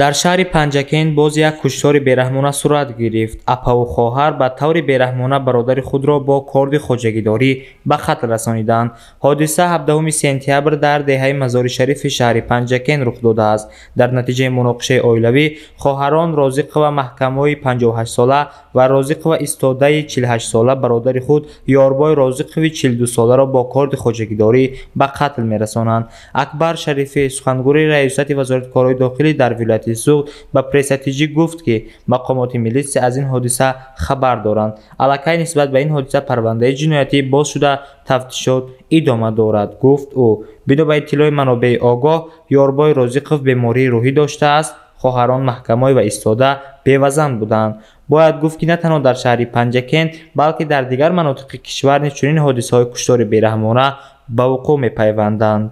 дар шаҳри Панҷакент боз як куштори бераҳмона сурат гирифт. Апаву хоҳар ба таври бераҳмона бародари худро бо корди хоҷагидорӣ ба қатл расониданд. ҳодиса 17 сентябр дар деҳаи Мазори Шарифи шаҳри Панҷакент рух додааст. Дар натиҷаи муноқишаи оилавӣ хоҳарон Розиқова Маҳкамои 58-сола ва Розиқова Истодаи 48-сола бародари худ Ёрбой Розиқови 42-соларо бо корди хоҷагидорӣ ба қатл мерасонанд. Акбар Шарифӣ, сухангӯи раисати Вазорати Корҳои Дохилӣ дар вилояти Суғд ба пресс-атиҷӣ гуфт, ки мақомоти милитсия аз ин ҳодиса хабар доранд. Аллакай нисбат ба ин ҳодиса парвандаи ҷиноятӣ боз шуда тафтишот идома дорад, гуфт ӯ. Бино ба иттилои манобеи огоҳ, Ёрбой Розиқов бемории рӯҳӣ доштааст. Хоҳарон Маҳкамой ва Истода бевазн буданд. Бояд гуфт, ки на танҳо дар шаҳри Панҷакент, балки дар дигар манотиқи кишвар низ чунин ҳодисаҳои куштори бераҳмона ба вуқӯъ мепайванданд.